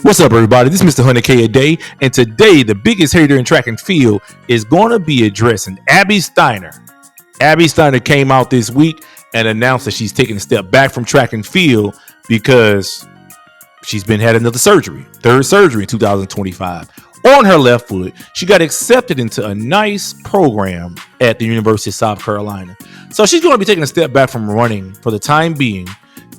What's up, everybody? This is Mr. 100K a day, and today the biggest hater in track and field is going to be addressing Abby Steiner. Abby Steiner came out this week and announced that she's taking a step back from track and field because she's had another surgery, third surgery in 2025. On her left foot, she got accepted into a nice program at the University of South Carolina. So she's going to be taking a step back from running for the time being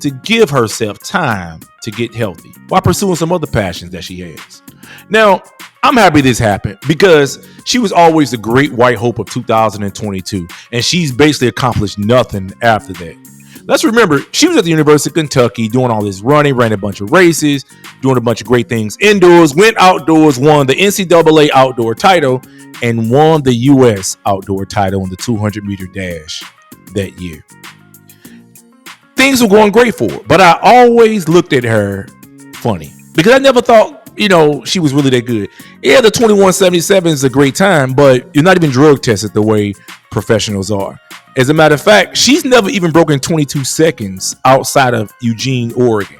to give herself time to get healthy while pursuing some other passions that she has. Now, I'm happy this happened because she was always the great white hope of 2022, and she's basically accomplished nothing after that. Let's remember, she was at the University of Kentucky doing all this running, ran a bunch of races, doing a bunch of great things indoors, went outdoors, won the NCAA outdoor title, and won the U.S. outdoor title in the 200-meter dash that year. Things were going great for her, but I always looked at her funny because I never thought, she was really that good. Yeah, the 21:77 is a great time, but you're not even drug tested the way professionals are. As a matter of fact, she's never even broken 22 seconds outside of Eugene, Oregon.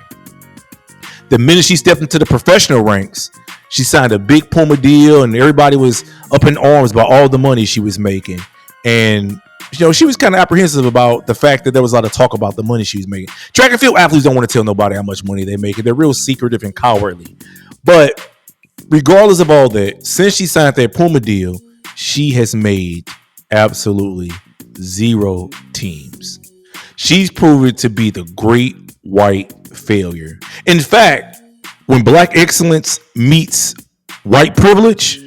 The minute she stepped into the professional ranks, she signed a big Puma deal, and everybody was up in arms about all the money she was making. And she was kind of apprehensive about the fact that there was a lot of talk about the money she was making. Track and field athletes don't want to tell nobody how much money they're making. They're real secretive and cowardly. But regardless of all that, since she signed that Puma deal, she has made absolutely zero teams. She's proven to be the great white failure. In fact, when black excellence meets white privilege,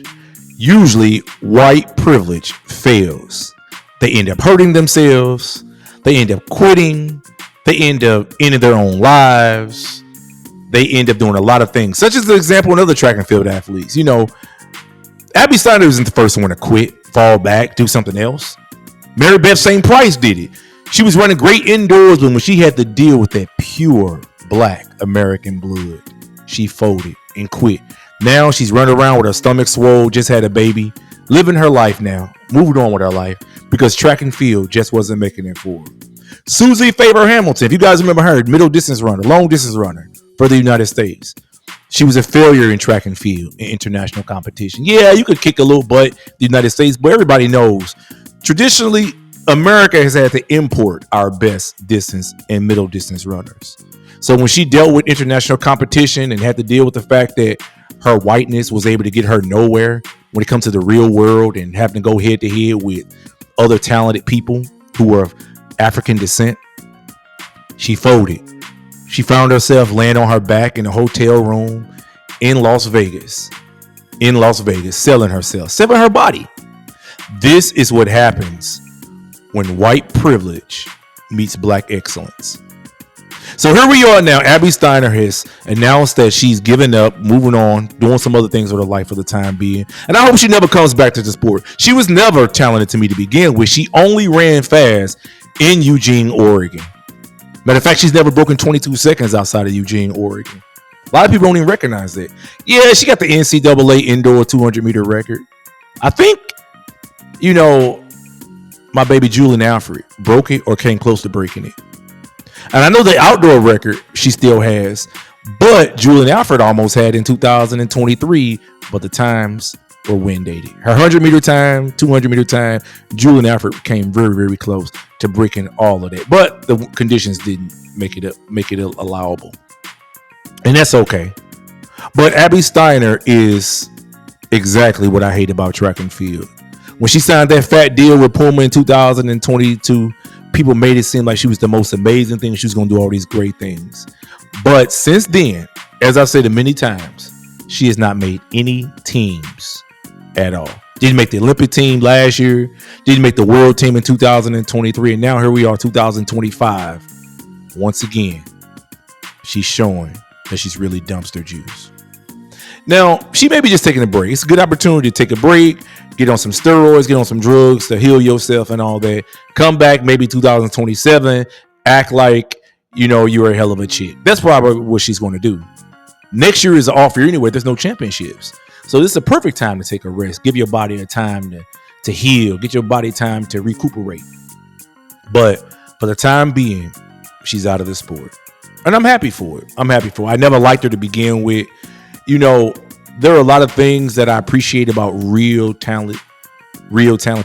usually white privilege fails. They end up hurting themselves. They end up quitting. They end up ending their own lives. They end up doing a lot of things, such as the example in other track and field athletes. Abby Steiner isn't the first one to quit, fall back, do something else. Mary Beth St. Price did it. She was running great indoors, but when she had to deal with that pure black American blood, she folded and quit. Now she's running around with her stomach swole, just had a baby, living her life now, moving on with her life because track and field just wasn't making it for her. Susie Faber Hamilton, if you guys remember her, middle distance runner, long distance runner for the United States. She was a failure in track and field in international competition. Yeah, you could kick a little butt the United States, but everybody knows traditionally America has had to import our best distance and middle distance runners. So when she dealt with international competition and had to deal with the fact that her whiteness was able to get her nowhere when it comes to the real world and having to go head to head with other talented people who were of African descent, she folded. She found herself laying on her back in a hotel room in Las Vegas, selling herself, selling her body. This is what happens when white privilege meets black excellence. So here we are now. Abby Steiner has announced that she's giving up, moving on, doing some other things with her life for the time being. And I hope she never comes back to the sport. She was never talented to me to begin with. She only ran fast in Eugene, Oregon. Matter of fact, she's never broken 22 seconds outside of Eugene, Oregon. A lot of people don't even recognize that. Yeah, she got the NCAA indoor 200-meter record. I think, my baby Julian Alfred broke it or came close to breaking it. And I know the outdoor record she still has, but Julian Alfred almost had in 2023, but the times were wind dated. Her 100-meter time, 200-meter time, Julian Alfred came very, very close to breaking all of that, but the conditions didn't make it allowable, and that's okay. But Abby Steiner is exactly what I hate about track and field. When she signed that fat deal with Puma in 2022, people made it seem like she was the most amazing thing. She was going to do all these great things. But since then, as I've said many times, she has not made any teams at all. Didn't make the Olympic team last year. Didn't make the world team in 2023. And now here we are, 2025. Once again, she's showing that she's really dumpster juice. Now, she may be just taking a break. It's a good opportunity to take a break, get on some steroids, get on some drugs to heal yourself and all that. Come back maybe 2027, act like, you're a hell of a chick. That's probably what she's going to do. Next year is off year anyway. There's no championships. So this is a perfect time to take a rest. Give your body a time to heal. Get your body time to recuperate. But for the time being, she's out of the sport. And I'm happy for it. I never liked her to begin with. You know, there are a lot of things that I appreciate about real talent,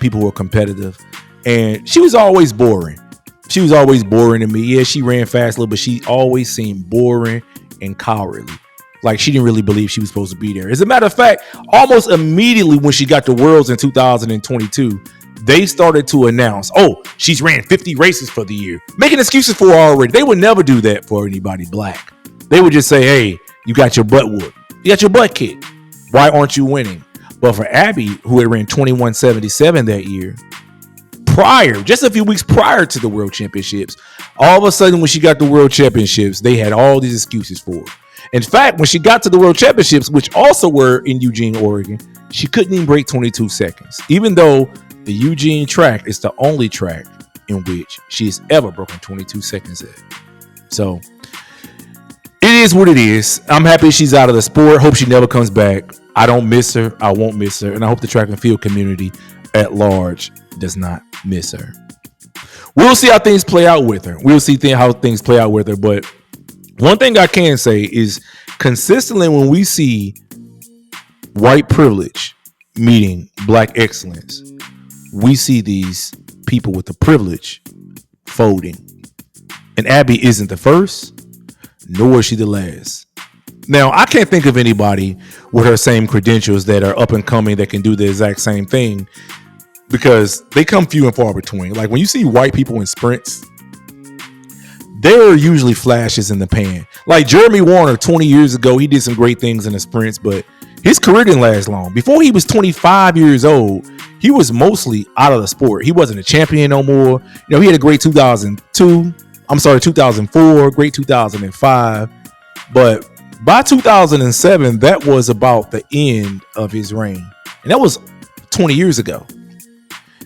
people who are competitive. And she was always boring. She was always boring to me. Yeah, she ran fast a little, but she always seemed boring and cowardly. Like she didn't really believe she was supposed to be there. As a matter of fact, almost immediately when she got to Worlds in 2022, they started to announce, oh, she's ran 50 races for the year, making excuses for her already. They would never do that for anybody black. They would just say, hey, you got your butt whooped. You got your butt kicked. Why aren't you winning? But for Abby, who had ran 21:77 that year, just a few weeks prior to the World Championships, all of a sudden when she got the World Championships, they had all these excuses for her. In fact, when she got to the World Championships, which also were in Eugene, Oregon, she couldn't even break 22 seconds, even though the Eugene track is the only track in which she has ever broken 22 seconds at. So it is what it is. I'm happy she's out of the sport. Hope she never comes back. I don't miss her. I won't miss her. And I hope the track and field community at large does not miss her. We'll see how things play out with her. But one thing I can say is consistently when we see white privilege meeting black excellence, we see these people with the privilege folding. And Abby isn't the first, nor is she the last. Now, I can't think of anybody with her same credentials that are up and coming that can do the exact same thing, because they come few and far between. Like when you see white people in sprints, there are usually flashes in the pan. Like Jeremy Warner 20 years ago, he did some great things in the sprints, but his career didn't last long. Before he was 25 years old, he was mostly out of the sport. He wasn't a champion no more. You know, he had a great 2004, great 2005. But by 2007, that was about the end of his reign. And that was 20 years ago.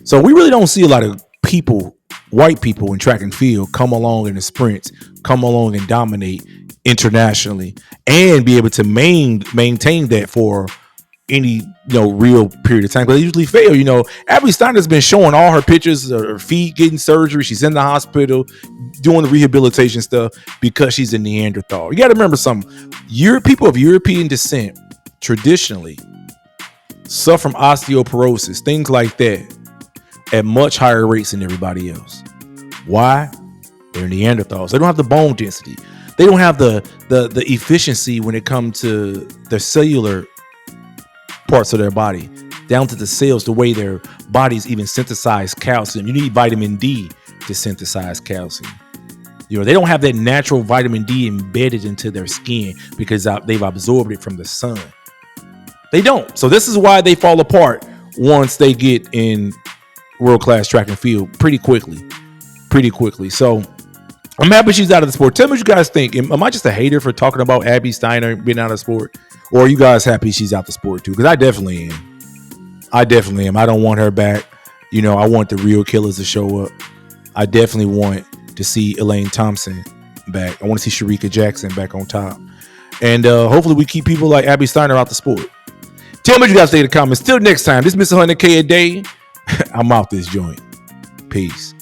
So we really don't see a lot of people, white people in track and field, come along in the sprints, come along and dominate internationally and be able to maintain that for any real period of time, because they usually fail. Abby Steiner's been showing all her pictures of her feet getting surgery. She's in the hospital doing the rehabilitation stuff because she's a Neanderthal. You got to remember something. People of European descent traditionally suffer from osteoporosis, things like that, at much higher rates than everybody else. Why? They're Neanderthals. They don't have the bone density. They don't have the efficiency when it comes to the cellular parts of their body, down to the cells, the way their bodies even synthesize calcium. You need vitamin D to synthesize calcium. They don't have that natural vitamin D embedded into their skin because they've absorbed it from the sun. They don't. So this is why they fall apart once they get in world-class track and field pretty quickly. So I'm happy she's out of the sport. Tell me what you guys think. Am I just a hater for talking about Abby Steiner being out of the sport? Or are you guys happy she's out the sport too? Because I definitely am. I don't want her back. I want the real killers to show up. I definitely want to see Elaine Thompson back. I want to see Sharika Jackson back on top. And hopefully we keep people like Abby Steiner out the sport. Tell me what you guys think in the comments. Till next time, this is Mr. 100K a day. I'm out this joint. Peace.